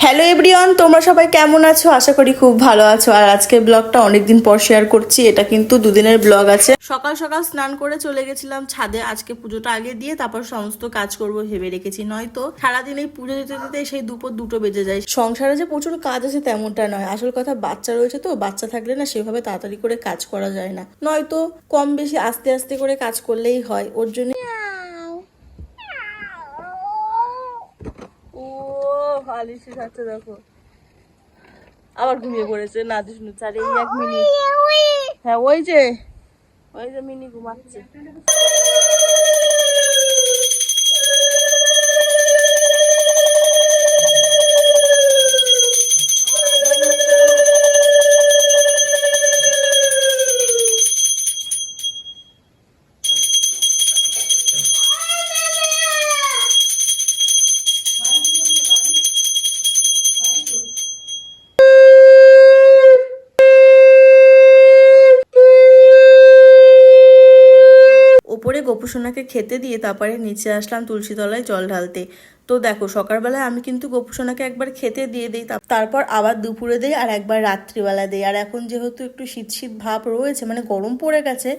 Hello everyone, তোমরা সবাই কেমন আছো? আশা করি খুব ভালো আছো। আর আজকের ব্লগটা অনেকদিন পর শেয়ার করছি। এটা কিন্তু দুদিনের ব্লগ আছে। সকাল সকাল স্নান করে চলে গেছিলাম ছাদে। আজকে পুজোটা আগে দিয়ে তারপর সমস্ত কাজ করব ভেবে রেখেছি, নয়তো সারাদিন এই পুজো দিতে দিতে সেই দুপুর 2টো বেজে যায়। সংসারে যে প্রচুর কাজ আছে তেমনটা নয়, আসল কথা বাচ্চা রয়েছে তো, বাচ্চা থাকলে না সেভাবে তাড়াতাড়ি করে কাজ করা যায় না, নয়তো কম বেশি আস্তে আস্তে করে কাজ করলেই হয়। ওর জন্য আলিশি খাচ্ছে, দেখো আবার ঘুমিয়ে পড়েছে না দিশুনু চারে এই 1 মিনিট। হ্যাঁ ওই যে মিনি ঘুমাচ্ছে। ওপরে গোপুসোনাকে খেতে দিয়ে তারপরে নিচে আসলাম তুলসী তলায় জল ঢালতে। তো দেখো সকালবেলায় আমি কিন্তু গোপুসোনাকে একবার খেতে দিয়ে দিই, তারপর আবার দুপুরে দিই আর একবার রাত্রিবেলা দিই। আর এখন যেহেতু একটু শীত শীত ভাব রয়েছে, মানে গরম পড়ে গেছে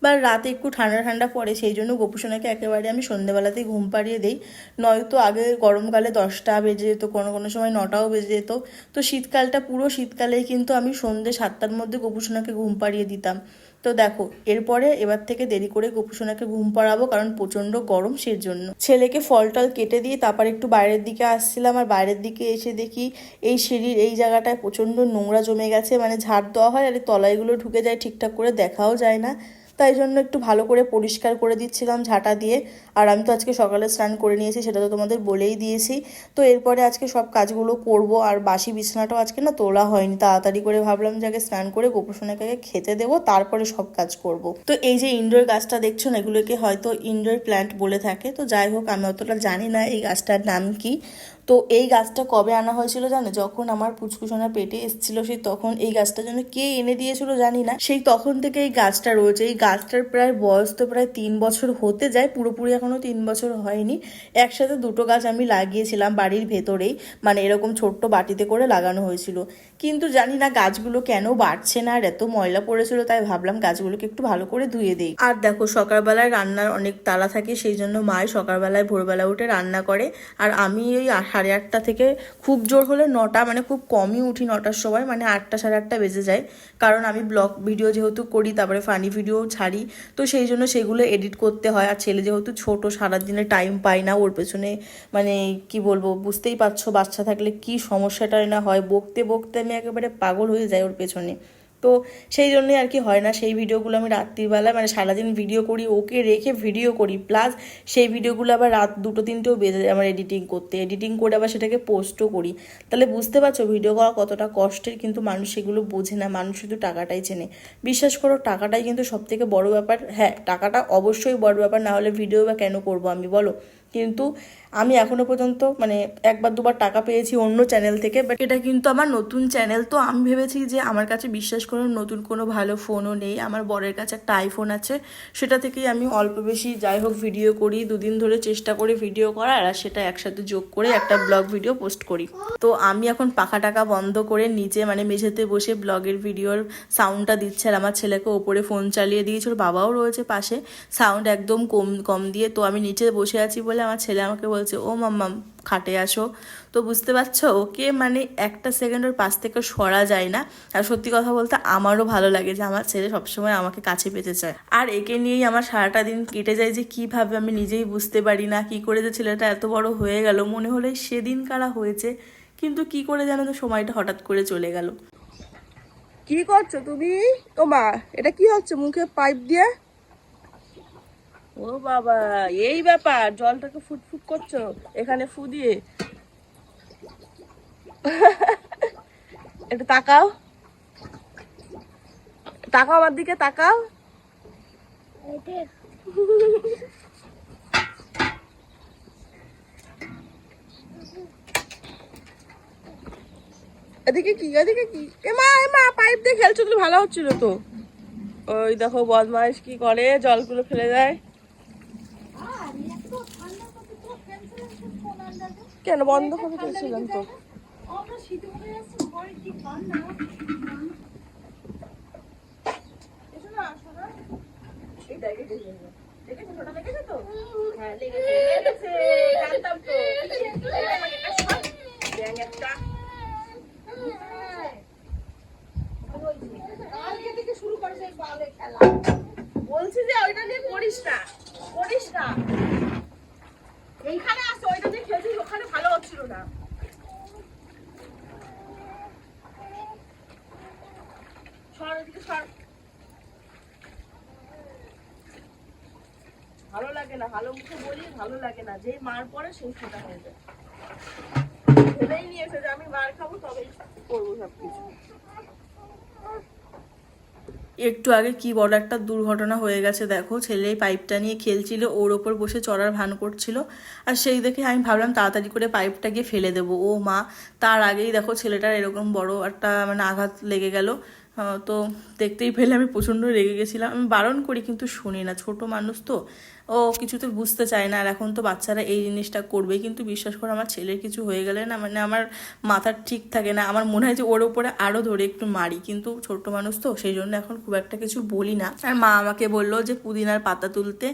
বা রাতে একটু ঠান্ডা ঠান্ডা পড়ে, সেই জন্য গোপুসোনাকে একেবারে আমি সন্ধ্যেবেলাতেই ঘুম পাড়িয়ে দিই। নয়তো আগে গরমকালে 10টা বেজে যেত, কোনো কোনো সময় 9টাও বেজে যেত। তো শীতকালটা পুরো শীতকালেই কিন্তু আমি সন্ধ্যে 7টার মধ্যে গোপুসোনাকে ঘুম পাড়িয়ে দিতাম। তো দেখো এরপরে এবার থেকে দেরি করে গোপুসোনাকে ঘুম পাড়াবো, কারণ প্রচন্ড গরম, সেই জন্য। ছেলেকে ফল টল কেটে দিয়ে তারপর একটু বাইরের দিকে আসছিলাম, আর বাইরের দিকে এসে দেখি এই সিঁড়ির এই জায়গাটায় প্রচন্ড নোংরা জমে গেছে, মানে ঝাড় দেওয়া হয় আর তলাইগুলো ঢুকে যায়, ঠিকঠাক করে দেখাও যায় না। তাই জন্য একটু ভালো করে পরিষ্কার করে দিচ্ছিলাম ঝাঁটা দিয়ে। আর আমি তো আজকে সকালে স্নান করে নিয়েছি, সেটা তো তোমাদের বলেই দিয়েছি। তো এরপরে আজকে সব কাজগুলো করব। আর বাসি বিছানাটাও আজকে না তোলা হয়নি, তাড়াতাড়ি করে ভাবলাম যে আগে স্নান করে গোপুসোনাকে খেতে দেবো, তারপরে সব কাজ করব। তো এই যে ইনডোর গাছটা দেখছো না, এগুলোকে হয়তো ইনডোর প্ল্যান্ট বলে থাকে। তো যাই হোক, আমি অতটা জানি না এই গাছটার নাম কি। তো এই গাছটা কবে আনা হয়েছিল জানো? যখন আমার পুচকুসোনা পেটে এসেছিল, সেই তখন এই গাছটা যেন কে এনে দিয়েছিল জানি না, সেই তখন থেকে এই গাছটা রয়েছে। এই গাছটার প্রায় বয়স তো প্রায় 3 বছর হতে যায়, পুরোপুরি এখনো 3 বছর হয়নি। একসাথে 2টো গাছ আমি লাগিয়েছিলাম বাড়ির ভেতরেই, মানে এরকম ছোট্ট বাটিতে করে লাগানো হয়েছিল। কিন্তু জানি না গাছগুলো কেন বাড়ছে না, আর এত ময়লা পড়েছিল, তাই ভাবলাম গাছগুলোকে একটু ভালো করে ধুয়ে দিই। আর দেখো সকালবেলায় রান্নার অনেক তাড়া থাকে, সেই জন্য মায় সকালবেলায় ভোরবেলা উঠে রান্না করে। আর আমি ওই 8:30 থেকে খুব জোর হলে 9টা, মানে খুব কমই উঠি 9টার সময়, মানে 8টা 8:30 বেজে যায়। কারণ আমি ব্লগ ভিডিও যেহেতু করি, তারপরে ফানি ভিডিও ছাড়ি, তো সেই জন্য সেগুলো এডিট করতে হয়। আর ছেলে যেহেতু ছোট, সারাদিনে টাইম পাই না ওর পেছনে, মানে কি বলবো, বুঝতেই পারছো বাচ্চা থাকলে কি সমস্যাটাই না হয়। বকতে বকতে আমি একেবারে পাগল হয়ে যাই ওর পেছনে। তো সেই জন্যই আর কি হয় না। সেই ভিডিওগুলো আমি রাত্রিবেলা, মানে সারাদিন ভিডিও করি, ওকে রেখে ভিডিও করি, প্লাস সেই ভিডিওগুলো আবার রাত 2টো 3টেও বেজে যায় আমার এডিটিং করতে। এডিটিং করে আবার সেটাকে পোস্টও করি। তাহলে বুঝতে পারছো ভিডিও করা কতটা কষ্টের। কিন্তু মানুষ সেগুলো বোঝে না, মানুষ শুধু টাকাটাই চেনে। বিশ্বাস করো, টাকাটাই কিন্তু সব থেকে বড় ব্যাপার। হ্যাঁ, টাকাটা অবশ্যই বড় ব্যাপার, না হলে ভিডিও বা কেন করবো আমি, বলো? কিন্তু আমি এখনো পর্যন্ত মানে 1বার 2বার টাকা পেয়েছি অন্য চ্যানেল থেকে, বাট এটা কিন্তু আমার নতুন চ্যানেল। তো আমি ভেবেছি যে আমার কাছে বিশ্বাস করুন নতুন কোনো ভালো ফোনও নেই, আমার বরের কাছে একটা আইফোন আছে, সেটা থেকেই আমি অল্প বেশি যাই হোক ভিডিও করি। 2 দিন ধরে চেষ্টা করি ভিডিও করার, আর সেটা একসাথে যোগ করে একটা ব্লগ ভিডিও পোস্ট করি। তো আমি এখন পাখা টাকা বন্ধ করে নিচে মানে মেঝেতে বসে ব্লগের ভিডিওর সাউন্ডটা দিচ্ছে, আর আমার ছেলেকে ওপরে ফোন চালিয়ে দিয়েছিল, বাবাও রয়েছে পাশে, সাউন্ড একদম কম কম দিয়ে। তো আমি নিচে বসে আছি বলে আমার ছেলে আমাকে বলছে, ও মাম্মাম খাটে আসো। তো বুঝতে পারছো, ওকে মানে একটা সেকেন্ড ওর পাশ থেকে সরা যায় না। আর সত্যি কথা বলতে আমারও ভালো লাগে যে আমার ছেলে সবসময় আমাকে কাছে পেতে চায়। আর একে নিয়েই আমার সারাটা দিন কেটে যায়, যে কিভাবে আমি নিজেই বুঝতে পারি না, কি করে যে ছেলেটা এত বড় হয়ে গেল, মনে হলে সেদিন কারা হয়েছে, কিন্তু কি করে জানো তো সময়টা হঠাৎ করে চলে গেল। কি করছো তুমি? ও মা, এটা কি হচ্ছে মুখে পাইপ দিয়ে? ও বাবা, এই ব্যাপার, জলটাকে ফুটফুট করছো এখানে ফু দিয়ে? একটু তাকাও, তাকাও আমার দিকে, তাকাও। এদিকে কি, এদিকে কি? এমা এমা, পাইপ দিয়ে খেলছো তো, ভালো হচ্ছিল তো। ওই দেখো বদমাইশ কি করে, জলগুলো ফেলে দেয়। কেন বন্ধ করে দিয়েছিলাম তো? বলছি যে ওইটা নিয়ে করিস না, করিস না। এইখানে আসো, ওইটা দিয়ে খেলছিস, ওখানে ভালো হচ্ছিল না। সর এদিকে সর। ভালো লাগে না, ভালো মুখে বলি ভালো লাগে না, যেই মার পরে সেই সেটা হয়ে যায়। ভেবেই নিয়েছে যে আমি মার খাবো তবেই করবো সবকিছু। একটু আগে কি বড় একটা দুর্ঘটনা হয়ে গেছে দেখো, ছেলে পাইপটা নিয়ে খেলছিল, ওর ওপর বসে চড়ার ভান করছিল, আর সেই দেখে আমি ভাবলাম তাড়াতাড়ি করে পাইপটা গিয়ে ফেলে দেবো। ও মা, তার আগেই দেখো ছেলেটার এরকম বড় একটা মানে আঘাত লেগে গেল। তো দেখতেই পেলে আমি প্রচণ্ড রেগে গেছিলাম। আমি বারণ করি কিন্তু শুনি না, ছোট মানুষ তো, ও কিছুতে বুঝতে চায় না। আর এখন তো বাচ্চারা এই জিনিসটা করবে, কিন্তু বিশ্বাস করে আমার ছেলের কিছু হয়ে গেলে না মানে আমার মাথা ঠিক থাকে না, আমার মনে হয় যে ওর ওপরে আরও ধরে একটু মারি, কিন্তু ছোট মানুষ তো সেই জন্য এখন খুব একটা কিছু বলি না। আর মা আমাকে বললো যে পুদিনার পাতা তুলতে,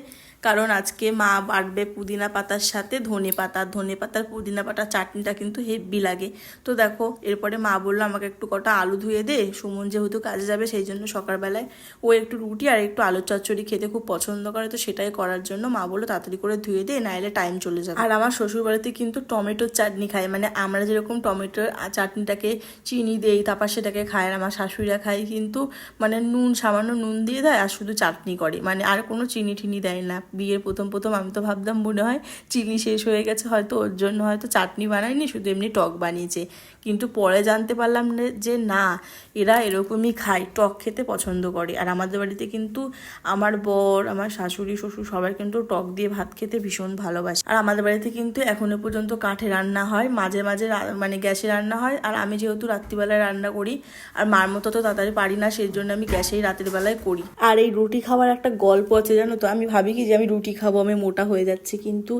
কারণ আজকে মা বাটবে পুদিনা পাতার সাথে ধনে পাতা, ধনে পাতার পুদিনা পাতার চাটনিটা কিন্তু হেভি লাগে। তো দেখো এরপরে মা বললো আমাকে একটু কটা আলু ধুয়ে দে, সুমন যেহেতু কাজে যাবে সেই জন্য সকালবেলায় ও একটু রুটি আর একটু আলুর চচ্চড়ি খেতে খুব পছন্দ করে, তো সেটাই করার জন্য মা বললো তাড়াতাড়ি করে ধুয়ে দে, নাইলে টাইম চলে যাবে। আর আমার শ্বশুর বাড়িতে কিন্তু টমেটোর চাটনি খায়, মানে আমরা যেরকম টমেটোর চাটনিটাকে চিনি দেই তারপর সেটাকে খায়, আর আমার শাশুড়িরা খায় কিন্তু মানে নুন, সামান্য নুন দিয়ে দেয় আর শুধু চাটনি করে, মানে আর কোনো চিনি ঠিনি দেয় না। বিয়ের প্রথম প্রথম আমি তো ভাবতাম মনে হয় চিনি শেষ হয়ে গেছে, হয়তো ওর জন্য হয়তো চাটনি বানায়নি, শুধু এমনি টক বানিয়েছে, কিন্তু পরে জানতে পারলাম যে না, এরা এরকমই খায়, টক খেতে পছন্দ করে। আর আমাদের বাড়িতে কিন্তু আমার বর, আমার শাশুড়ি, শ্বশুর সবাই কিন্তু টক দিয়ে ভাত খেতে ভীষণ ভালোবাসে। আর আমাদের বাড়িতে কিন্তু এখনো পর্যন্ত কাঠে রান্না হয়, মাঝে মাঝে মানে গ্যাসে রান্না হয়। আর আমি যেহেতু রাত্রিবেলায় রান্না করি আর মার মতো তো তাড়াতাড়ি পারি না, সেই জন্য আমি গ্যাসেই রাতের বেলায় করি। আর এই রুটি খাওয়ার একটা গল্প আছে জানো তো, আমি ভাবি কি যে আমি রুটি খাবো, আমি মোটা হয়ে যাচ্ছি, কিন্তু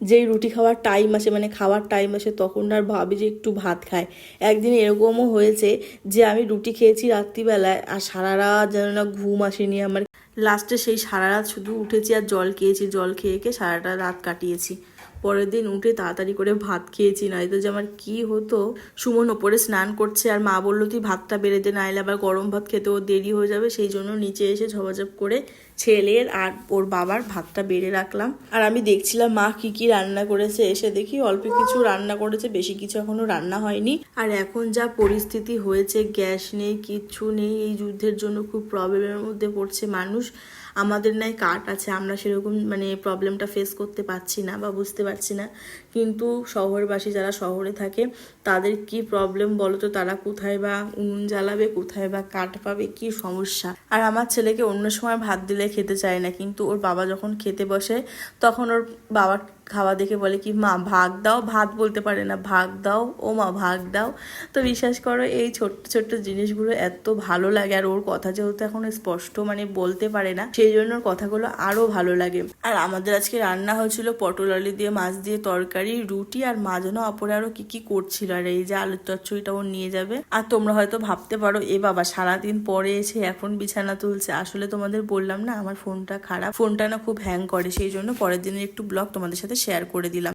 যেই রুটি খাওয়ার টাইম আসে মানে খাওয়ার টাইম আসে তখন আর ভাবি যে একটু ভাত খায়। একদিন এরকমও হয়েছে যে আমি রুটি খেয়েছি রাত্রিবেলায় আর সারা রাত যেন না ঘুম আসেনি আমার, লাস্টে সেই সারা রাত শুধু উঠেছি আর জল খেয়েছি, জল খেয়ে খেয়ে সারাটা রাত কাটিয়েছি। পরের দিন উঠে তাড়াতাড়ি করে ভাত খেয়েছি, নয়তো যে আমার কি হতো। সুমন ওপরে স্নান করছে আর মা বললো তুই ভাতটা বেড়ে দে, নাইলে আবার গরম ভাত খেতেও দেরি হয়ে যাবে, সেই জন্য নিচে এসে ঝপাঝপ করে ছেলের আর ওর বাবার ভাতটা বেড়ে রাখলাম। আর আমি দেখছিলাম মা কি কি রান্না করেছে, এসে দেখি অল্প কিছু রান্না করেছে, বেশি কিছু এখনো রান্না হয়নি। আর এখন যা পরিস্থিতি হয়েছে, গ্যাস নেই, কিচ্ছু নেই, এই যুদ্ধের জন্য খুব প্রবলেমের মধ্যে পড়ছে মানুষ। আমাদের নাই কাঠ আছে, আমরা সেরকম মানে প্রবলেমটা ফেস করতে পারছি না বা বুঝতে পারছি না, কিন্তু শহরবাসী যারা শহরে থাকে তাদের কি প্রবলেম বলো তো, তারা কোথায় বা উনুন জ্বালাবে, কোথায় বা কাঠ পাবে, কি সমস্যা। আর আমার ছেলেকে অন্য সময় ভাত দিলে খেতে চায় না, কিন্তু ওর বাবা যখন খেতে বসে তখন ওর বাবা খাওয়া দেখে বলে কি মা ভাগ দাও, ভাত বলতে পারে না, ভাগ দাও ও মা ভাগ দাও। তো বিশ্বাস করো এই ছোট্ট ছোট্ট জিনিসগুলো এত ভালো লাগে, আর ওর কথা যেহেতু এখন স্পষ্ট মানে বলতে পারে না, সেই জন্য ওর কথাগুলো আরো ভালো লাগে। আর আমাদের আজকে রান্না হয়েছিল পটল আলু দিয়ে মাছ দিয়ে তরকারি, রুটি, আর মা যেন অপরে আরো কি কি করছিল, আর এই যে আলুর চচ্চড়িটা ও নিয়ে যাবে। আর তোমরা হয়তো ভাবতে পারো এ বাবা সারাদিন পরে এসে এখন বিছানা তুলছে, আসলে তোমাদের বললাম না আমার ফোনটা খারাপ, ফোনটা না খুব হ্যাং করে, সেই জন্য পরের দিনের একটু ব্লগ তোমাদের সাথে শেয়ার করে দিলাম।